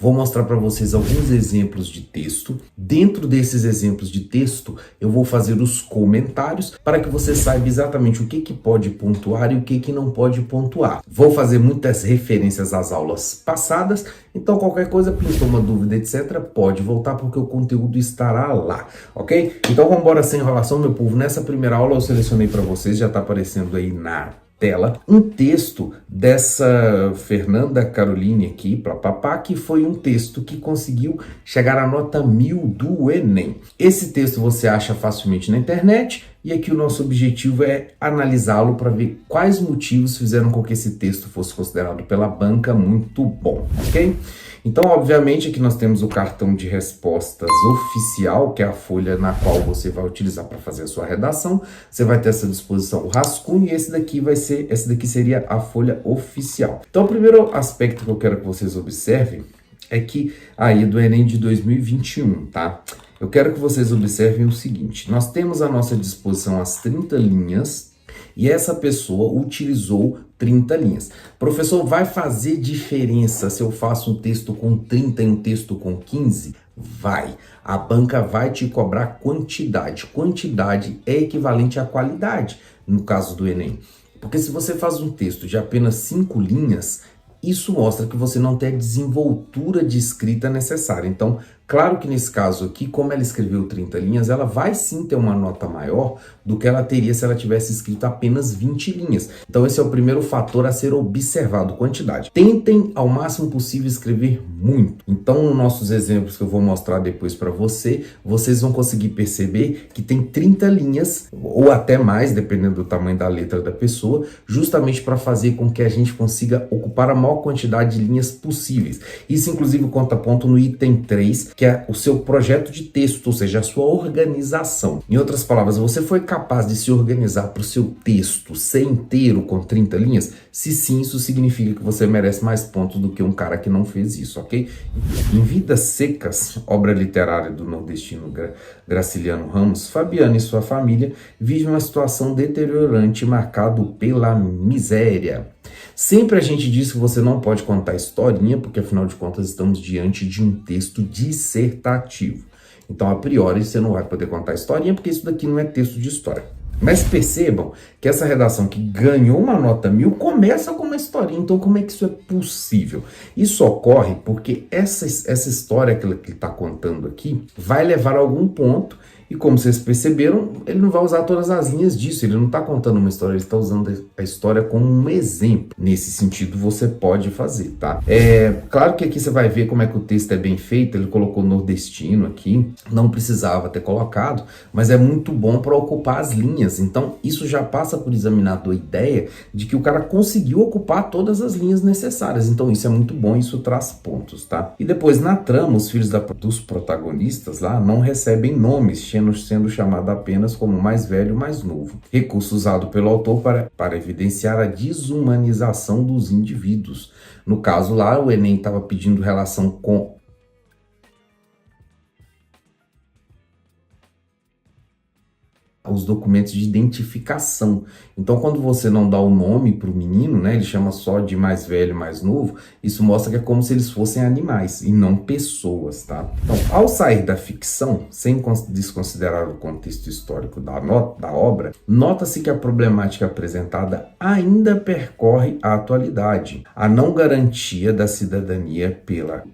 Vou mostrar para vocês alguns exemplos de texto. Dentro desses exemplos de texto, eu vou fazer os comentários para que você saiba exatamente o que pode pontuar e o que não pode pontuar. Vou fazer muitas referências às aulas passadas, então qualquer coisa, pintou uma dúvida, etc., pode voltar porque o conteúdo estará lá, ok? Então vamos embora sem enrolação, meu povo. Nessa primeira aula eu selecionei para vocês, já está aparecendo aí na tela, um texto dessa Fernanda Caroline aqui, papapá, que foi um texto que conseguiu chegar à nota 1000 do Enem. Esse texto você acha facilmente na internet e aqui o nosso objetivo é analisá-lo para ver quais motivos fizeram com que esse texto fosse considerado pela banca muito bom, ok? Então, obviamente, aqui nós temos o cartão de respostas oficial, que é a folha na qual você vai utilizar para fazer a sua redação. Você vai ter essa disposição o rascunho e esse daqui seria a folha oficial. Então, o primeiro aspecto que eu quero que vocês observem é que aí do Enem de 2021, tá? Eu quero que vocês observem o seguinte: nós temos à nossa disposição as 30 linhas e essa pessoa utilizou 30 linhas. Professor, vai fazer diferença se eu faço um texto com 30 e um texto com 15? Vai. A banca vai te cobrar quantidade. Quantidade é equivalente à qualidade, no caso do Enem. Porque se você faz um texto de apenas 5 linhas, isso mostra que você não tem a desenvoltura de escrita necessária. Então, claro que nesse caso aqui, como ela escreveu 30 linhas, ela vai sim ter uma nota maior do que ela teria se ela tivesse escrito apenas 20 linhas. Então esse é o primeiro fator a ser observado, quantidade. Tentem ao máximo possível escrever muito. Então nos nossos exemplos que eu vou mostrar depois para vocês vão conseguir perceber que tem 30 linhas, ou até mais, dependendo do tamanho da letra da pessoa, justamente para fazer com que a gente consiga ocupar a maior quantidade de linhas possíveis. Isso inclusive conta ponto no item 3, que é o seu projeto de texto, ou seja, a sua organização. Em outras palavras, você foi capaz de se organizar para o seu texto ser inteiro com 30 linhas? Se sim, isso significa que você merece mais pontos do que um cara que não fez isso, ok? Em Vidas Secas, obra literária do nordestino Graciliano Ramos, Fabiano e sua família vivem uma situação deteriorante marcado pela miséria. Sempre a gente diz que você não pode contar historinha, porque afinal de contas estamos diante de um texto dissertativo. Então, a priori, você não vai poder contar historinha, porque isso daqui não é texto de história. Mas percebam que essa redação que ganhou uma nota 1000 começa com uma historinha. Então, como é que isso é possível? Isso ocorre porque essa história que ele está contando aqui vai levar a algum ponto. E como vocês perceberam, ele não vai usar todas as linhas disso, ele não está contando uma história, ele está usando a história como um exemplo. Nesse sentido, você pode fazer, tá? Claro que aqui você vai ver como é que o texto é bem feito, ele colocou nordestino aqui, não precisava ter colocado, mas é muito bom para ocupar as linhas. Então, isso já passa por examinador a ideia de que o cara conseguiu ocupar todas as linhas necessárias. Então, isso é muito bom, isso traz pontos, tá? E depois, na trama, os filhos dos protagonistas lá não recebem nomes, sendo chamado apenas como mais velho e mais novo. Recurso usado pelo autor para evidenciar a desumanização dos indivíduos. No caso lá, o Enem estava pedindo relação com os documentos de identificação. Então, quando você não dá o nome para o menino, né, ele chama só de mais velho, mais novo, isso mostra que é como se eles fossem animais e não pessoas, tá? Então, ao sair da ficção, sem desconsiderar o contexto histórico da obra, nota-se que a problemática apresentada ainda percorre a atualidade. A não garantia da cidadania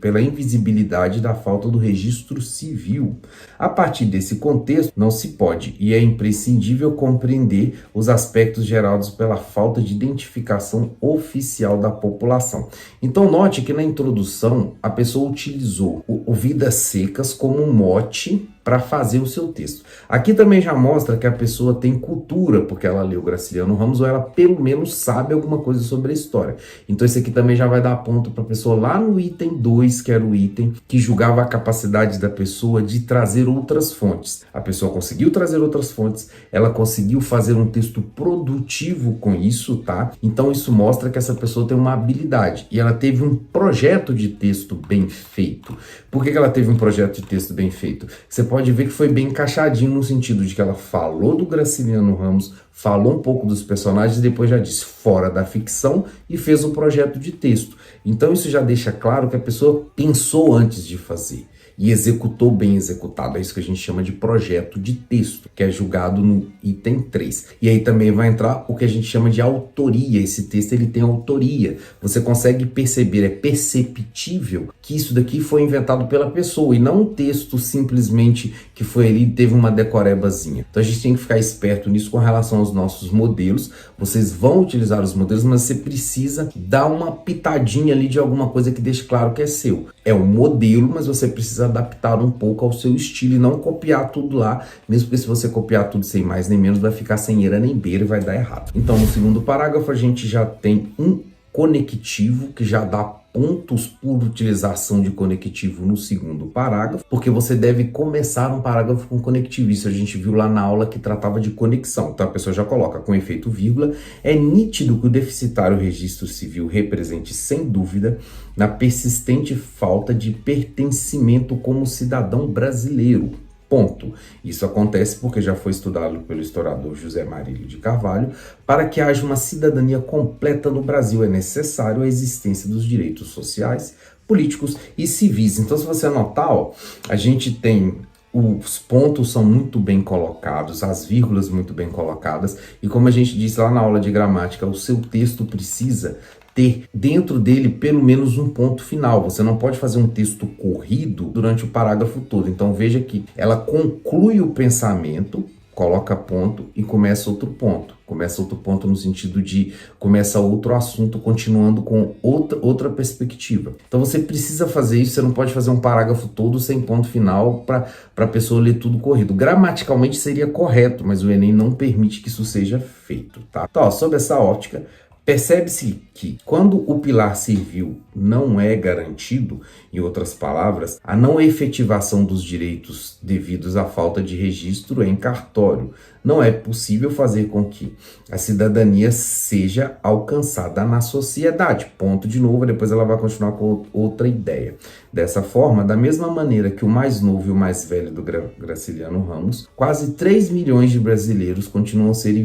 pela invisibilidade da falta do registro civil. A partir desse contexto, não se pode e é imprescindível compreender os aspectos gerados pela falta de identificação oficial da população. Então note que na introdução a pessoa utilizou o Vidas Secas como um mote para fazer o seu texto. Aqui também já mostra que a pessoa tem cultura, porque ela leu Graciliano Ramos, ou ela pelo menos sabe alguma coisa sobre a história. Então esse aqui também já vai dar ponto para a pessoa lá no item 2, que era o item que julgava a capacidade da pessoa de trazer outras fontes. A pessoa conseguiu trazer outras fontes, ela conseguiu fazer um texto produtivo com isso, tá? Então isso mostra que essa pessoa tem uma habilidade e ela teve um projeto de texto bem feito. Por que ela teve um projeto de texto bem feito? Você pode ver que foi bem encaixadinho no sentido de que ela falou do Graciliano Ramos, falou um pouco dos personagens e depois já disse fora da ficção e fez o projeto de texto. Então isso já deixa claro que a pessoa pensou antes de fazer e executou bem executado. É isso que a gente chama de projeto de texto, que é julgado no item 3. E aí também vai entrar o que a gente chama de autoria. Esse texto ele tem autoria. Você consegue perceber, é perceptível que isso daqui foi inventado pela pessoa e não um texto simplesmente que foi ali e teve uma decorebazinha. Então a gente tem que ficar esperto nisso com relação aos nossos modelos. Vocês vão utilizar os modelos, mas você precisa dar uma pitadinha ali de alguma coisa que deixe claro que é seu. É um modelo, mas você precisa adaptar um pouco ao seu estilo e não copiar tudo lá, mesmo porque se você copiar tudo sem mais nem menos, vai ficar sem eira nem beira e vai dar errado. Então, no segundo parágrafo, a gente já tem um conectivo que já dá pontos por utilização de conectivo no segundo parágrafo, porque você deve começar um parágrafo com conectivo. Isso a gente viu lá na aula que tratava de conexão. Então a pessoa já coloca com efeito vírgula. É nítido que o deficitário registro civil represente, sem dúvida, na persistente falta de pertencimento como cidadão brasileiro. Ponto. Isso acontece porque já foi estudado pelo historiador José Marílio de Carvalho. Para que haja uma cidadania completa no Brasil, é necessário a existência dos direitos sociais, políticos e civis. Então, se você anotar, ó, a gente tem os pontos são muito bem colocados, as vírgulas muito bem colocadas, e como a gente disse lá na aula de gramática, o seu texto precisa ter dentro dele pelo menos um ponto final. Você não pode fazer um texto corrido durante o parágrafo todo. Então veja que ela conclui o pensamento, coloca ponto e começa outro ponto. Começa outro ponto no sentido de começa outro assunto continuando com outra perspectiva. Então você precisa fazer isso, você não pode fazer um parágrafo todo sem ponto final para a pessoa ler tudo corrido. Gramaticalmente seria correto, mas o Enem não permite que isso seja feito, tá? Então, ó, sob essa ótica, percebe-se que quando o pilar servil não é garantido, em outras palavras, a não efetivação dos direitos devidos à falta de registro em cartório, não é possível fazer com que a cidadania seja alcançada na sociedade. Ponto de novo, depois ela vai continuar com outra ideia. Dessa forma, da mesma maneira que o mais novo e o mais velho do Graciliano Ramos, quase 3 milhões de brasileiros continuam a ser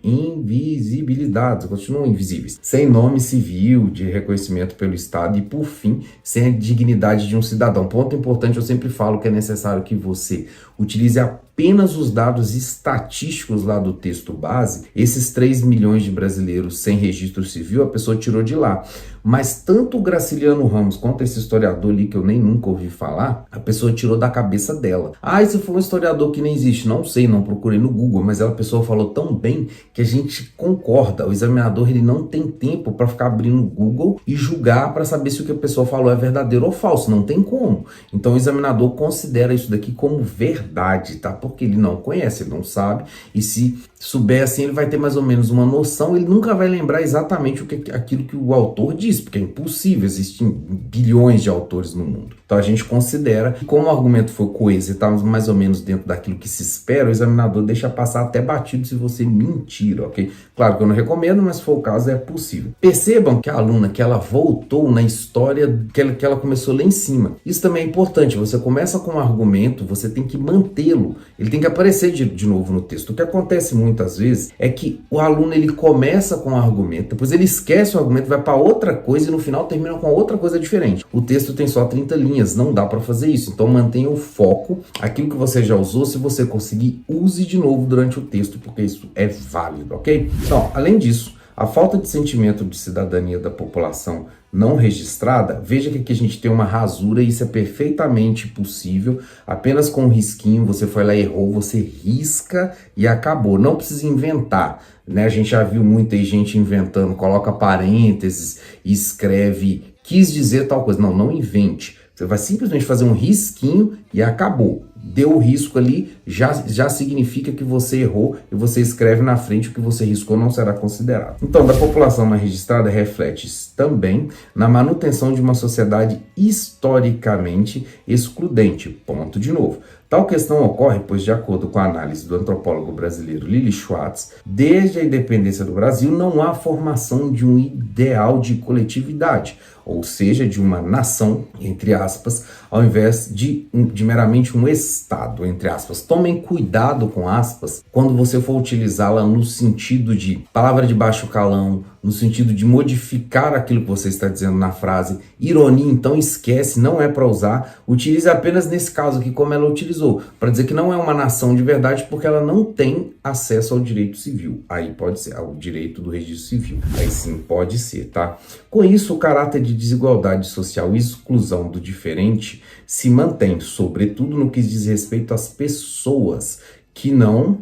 invisibilizados, continuam invisíveis, sem nome civil de reconhecimento pelo Estado e, por fim, sem a dignidade de um cidadão. Ponto importante, eu sempre falo que é necessário que você utilize apenas os dados estatísticos lá do texto base. Esses 3 milhões de brasileiros sem registro civil, a pessoa tirou de lá. Mas tanto o Graciliano Ramos quanto esse historiador ali, que eu nem nunca ouvi falar, a pessoa tirou da cabeça dela. Ah, esse foi um historiador que nem existe. Não sei, não procurei no Google, mas a pessoa falou tão bem que a gente concorda. O examinador ele não tem tempo para ficar abrindo o Google e julgar para saber se o que a pessoa falou é verdadeiro ou falso. Não tem como. Então o examinador considera isso daqui como verdade, tá? Porque ele não conhece, ele não sabe. E se souber assim, ele vai ter mais ou menos uma noção. Ele nunca vai lembrar exatamente aquilo que o autor diz, porque é impossível, existem bilhões de autores no mundo. Então a gente considera que, como o argumento foi coeso e estávamos mais ou menos dentro daquilo que se espera, o examinador deixa passar até batido se você mentir, ok? Claro que eu não recomendo, mas se for o caso é possível. Percebam que a aluna, que ela voltou na história que ela começou lá em cima. Isso também é importante, você começa com um argumento, você tem que mantê-lo, ele tem que aparecer de novo no texto. O que acontece muitas vezes é que o aluno ele começa com um argumento, depois ele esquece o argumento, vai para outra coisa e no final termina com outra coisa diferente. O texto tem só 30 linhas, não dá para fazer isso. Então mantenha o foco, aquilo que você já usou, se você conseguir, use de novo durante o texto, porque isso é válido, ok? Então, além disso, a falta de sentimento de cidadania da população não registrada, veja que aqui a gente tem uma rasura e isso é perfeitamente possível, apenas com um risquinho, você foi lá e errou, você risca e acabou, não precisa inventar, né? A gente já viu muita gente inventando, coloca parênteses e escreve, quis dizer tal coisa, não invente, você vai simplesmente fazer um risquinho e acabou. Deu o risco ali, já significa que você errou e você escreve na frente o que você riscou não será considerado. Então, da população não registrada reflete também na manutenção de uma sociedade historicamente excludente. Ponto de novo. Tal questão ocorre, pois, de acordo com a análise do antropólogo brasileiro Lili Schwartz, desde a independência do Brasil não há formação de um ideal de coletividade. ou seja, de uma nação, entre aspas, ao invés de meramente um Estado, entre aspas. Tomem cuidado com aspas quando você for utilizá-la no sentido de palavra de baixo calão, no sentido de modificar aquilo que você está dizendo na frase. Ironia, então esquece, não é para usar. Utilize apenas nesse caso aqui como ela utilizou, para dizer que não é uma nação de verdade porque ela não tem acesso ao direito civil. Aí pode ser, ao direito do registro civil. Aí sim pode ser, tá? Com isso, o caráter de desigualdade social e exclusão do diferente se mantém, sobretudo no que diz respeito às pessoas que não...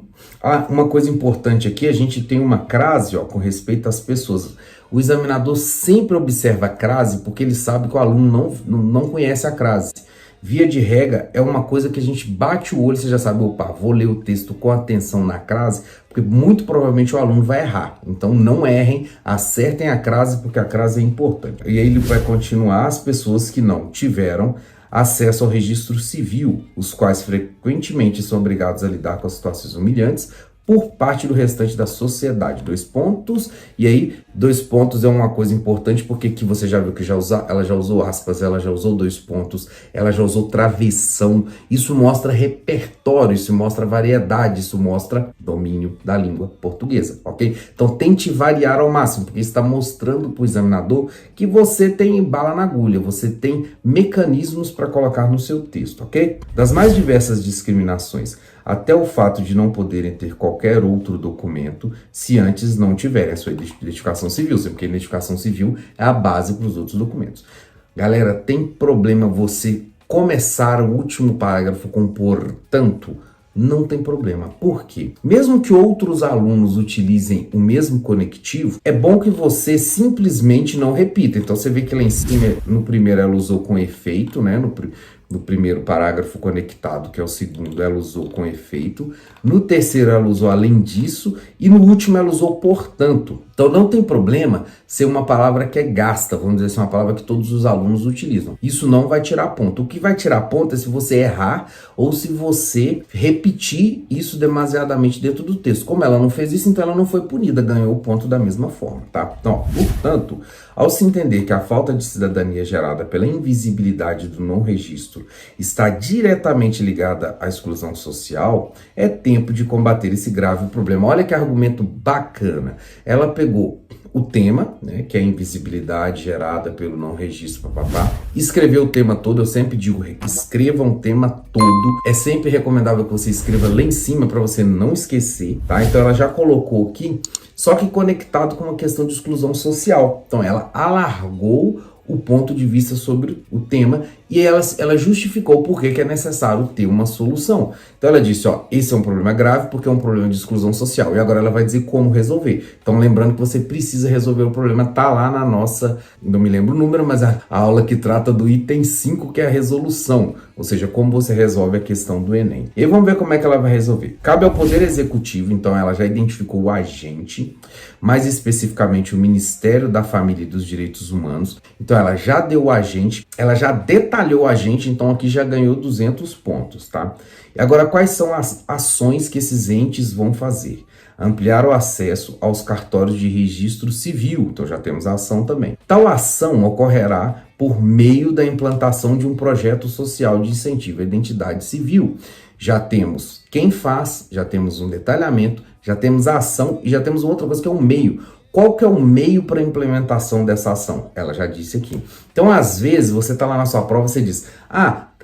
uma coisa importante aqui, a gente tem uma crase com respeito às pessoas. O examinador sempre observa a crase porque ele sabe que o aluno não conhece a crase. Via de regra, é uma coisa que a gente bate o olho, você já sabe, opa, vou ler o texto com atenção na crase, porque muito provavelmente o aluno vai errar. Então não errem, acertem a crase, porque a crase é importante. E aí ele vai continuar: as pessoas que não tiveram acesso ao registro civil, os quais frequentemente são obrigados a lidar com as situações humilhantes por parte do restante da sociedade. 2 pontos, e aí 2 pontos é uma coisa importante, porque aqui você já viu que ela já usou aspas, ela já usou 2 pontos, ela já usou travessão. Isso mostra repertório, isso mostra variedade, isso mostra domínio da língua portuguesa, ok? Então tente variar ao máximo, porque está mostrando para o examinador que você tem bala na agulha, você tem mecanismos para colocar no seu texto, ok? Das mais diversas discriminações, até o fato de não poderem ter qualquer outro documento se antes não tiverem a sua identificação civil, porque a identificação civil é a base para os outros documentos. Galera, tem problema você começar o último parágrafo com portanto? Não tem problema. Por quê? Mesmo que outros alunos utilizem o mesmo conectivo, é bom que você simplesmente não repita. Então você vê que lá em cima, no primeiro ela usou com efeito, né? No primeiro parágrafo conectado, que é o segundo, ela usou com efeito. No terceiro, ela usou além disso. E no último, ela usou portanto. Então, não tem problema ser uma palavra que é gasta, vamos dizer assim, uma palavra que todos os alunos utilizam. Isso não vai tirar ponto. O que vai tirar ponto é se você errar ou se você repetir isso demasiadamente dentro do texto. Como ela não fez isso, então ela não foi punida, ganhou o ponto da mesma forma, tá? Então, portanto, ao se entender que a falta de cidadania gerada pela invisibilidade do não registro está diretamente ligada à exclusão social, é tempo de combater esse grave problema. Olha que argumento bacana. Ela pegou o tema, né, que é a invisibilidade gerada pelo não registro, escreveu o tema todo. Eu sempre digo, escreva um tema todo. É sempre recomendável que você escreva lá em cima para você não esquecer, tá? Então ela já colocou aqui, só que conectado com uma questão de exclusão social. Então ela alargou o ponto de vista sobre o tema e ela justificou por que é necessário ter uma solução. Então ela disse, ó, esse é um problema grave porque é um problema de exclusão social. E agora ela vai dizer como resolver. Então lembrando que você precisa resolver o problema, tá lá na nossa, não me lembro o número, mas a aula que trata do item 5, que é a resolução. Ou seja, como você resolve a questão do Enem. E vamos ver como é que ela vai resolver. Cabe ao Poder Executivo, então ela já identificou o agente, mais especificamente o Ministério da Família e dos Direitos Humanos. Então ela já deu o agente, ela já detalhou o agente, então aqui já ganhou 200 pontos, tá? E agora, quais são as ações que esses entes vão fazer? Ampliar o acesso aos cartórios de registro civil, então já temos a ação também. Tal ação ocorrerá por meio da implantação de um projeto social de incentivo à identidade civil. Já temos quem faz, já temos um detalhamento, já temos a ação e já temos outra coisa que é o meio. Qual que é o meio para a implementação dessa ação? Ela já disse aqui. Então, às vezes, você está lá na sua prova e você diz,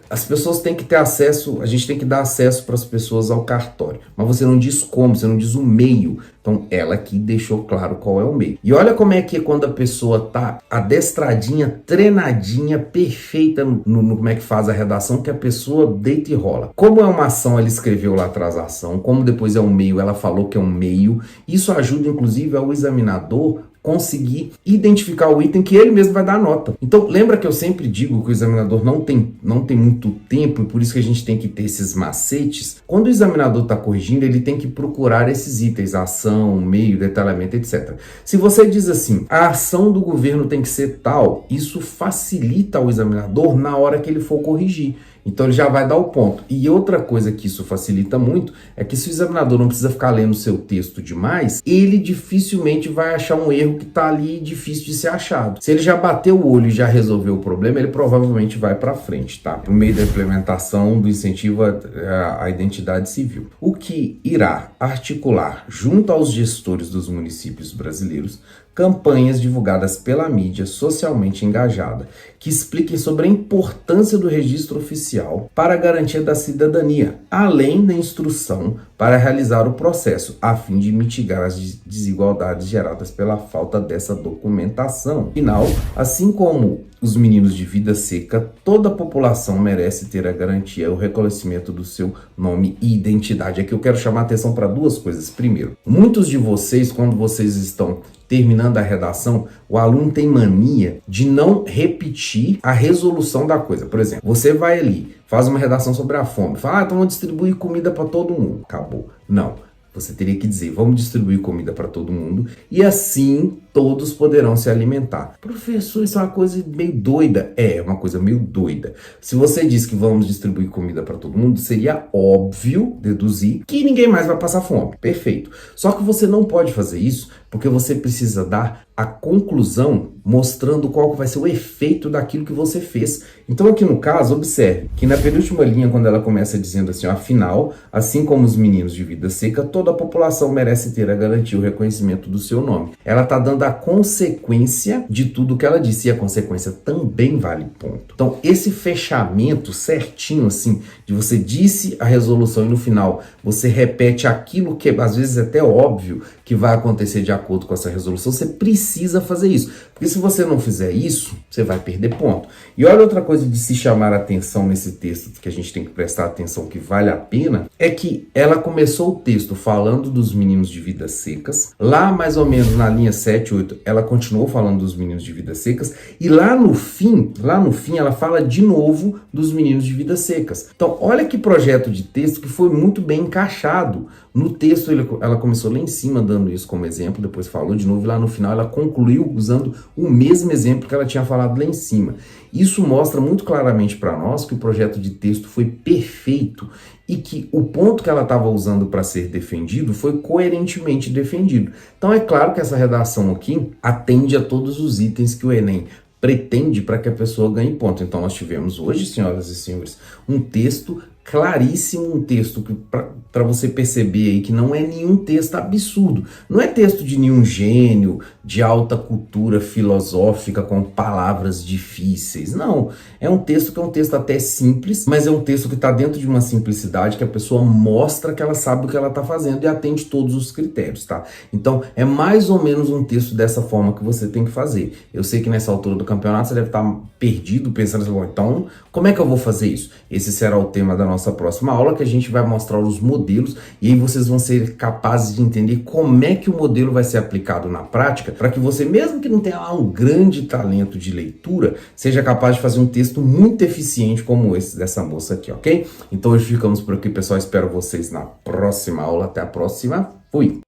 as pessoas têm que ter acesso, a gente tem que dar acesso para as pessoas ao cartório. Mas você não diz como, você não diz o meio. Então, ela aqui deixou claro qual é o meio. E olha como é que quando a pessoa tá adestradinha, treinadinha, perfeita no como é que faz a redação, que a pessoa deita e rola. Como é uma ação, ela escreveu lá atrás a ação. Como depois é um meio, ela falou que é um meio. Isso ajuda, inclusive, ao examinador conseguir identificar o item que ele mesmo vai dar nota. Então, lembra que eu sempre digo que o examinador não tem muito tempo e por isso que a gente tem que ter esses macetes? Quando o examinador está corrigindo, ele tem que procurar esses itens, a ação, meio, detalhamento, etc. Se você diz assim, a ação do governo tem que ser tal, isso facilita ao examinador na hora que ele for corrigir. Então ele já vai dar o ponto. E outra coisa que isso facilita muito é que se o examinador não precisa ficar lendo o seu texto demais, ele dificilmente vai achar um erro que está ali difícil de ser achado. Se ele já bateu o olho e já resolveu o problema, ele provavelmente vai para frente, tá? No meio da implementação do incentivo à identidade civil. O que irá articular junto aos gestores dos municípios brasileiros campanhas divulgadas pela mídia socialmente engajada, que expliquem sobre a importância do registro oficial para a garantia da cidadania, além da instrução para realizar o processo, a fim de mitigar as desigualdades geradas pela falta dessa documentação. Afinal, assim como os meninos de vida seca, toda a população merece ter a garantia e o reconhecimento do seu nome e identidade. Aqui eu quero chamar a atenção para duas coisas. Primeiro, muitos de vocês, quando vocês estão terminando a redação, o aluno tem mania de não repetir a resolução da coisa. Por exemplo, você vai ali, faz uma redação sobre a fome, fala, então vamos distribuir comida para todo mundo. Acabou. Não. Você teria que dizer, vamos distribuir comida para todo mundo e assim todos poderão se alimentar. Professor, isso é uma coisa meio doida. É uma coisa meio doida. Se você diz que vamos distribuir comida para todo mundo, seria óbvio deduzir que ninguém mais vai passar fome. Perfeito. Só que você não pode fazer isso porque você precisa dar a conclusão mostrando qual vai ser o efeito daquilo que você fez. Então aqui no caso, observe que na penúltima linha, quando ela começa dizendo assim, afinal, assim como os meninos de vida seca, toda a população merece ter a garantia e o reconhecimento do seu nome. Ela está dando a consequência de tudo que ela disse, e a consequência também vale ponto. Então esse fechamento certinho assim, de você disse a resolução e no final você repete aquilo que às vezes é até óbvio que vai acontecer de acordo com essa resolução, você precisa fazer isso. Porque se você não fizer isso, você vai perder ponto. E olha outra coisa de se chamar a atenção nesse texto, que a gente tem que prestar atenção que vale a pena, é que ela começou o texto falando dos meninos de vidas secas, lá mais ou menos na linha 7, 8, ela continuou falando dos meninos de vidas secas, e lá no fim ela fala de novo dos meninos de vidas secas. Então olha que projeto de texto que foi muito bem encaixado. No texto ela começou lá em cima dando isso como exemplo, depois falou de novo, e lá no final ela concluiu usando o mesmo exemplo que ela tinha falado lá em cima. Isso mostra muito claramente para nós que o projeto de texto foi perfeito e que o ponto que ela estava usando para ser defendido foi coerentemente defendido. Então é claro que essa redação aqui atende a todos os itens que o Enem pretende para que a pessoa ganhe ponto. Então nós tivemos hoje, senhoras e senhores, um texto claríssimo, um texto que para você perceber aí que não é nenhum texto absurdo, não é texto de nenhum gênio, de alta cultura filosófica com palavras difíceis, não, é um texto que é um texto até simples, mas é um texto que está dentro de uma simplicidade que a pessoa mostra que ela sabe o que ela está fazendo e atende todos os critérios, tá? Então é mais ou menos um texto dessa forma que você tem que fazer. Eu sei que nessa altura do campeonato você deve estar perdido, pensando assim, então como é que eu vou fazer isso? Esse será o tema da nossa próxima aula, que a gente vai mostrar os modelos e aí vocês vão ser capazes de entender como é que o modelo vai ser aplicado na prática, para que você, mesmo que não tenha lá um grande talento de leitura, seja capaz de fazer um texto muito eficiente como esse dessa moça aqui, ok? Então hoje ficamos por aqui, pessoal. Espero vocês na próxima aula. Até a próxima. Fui!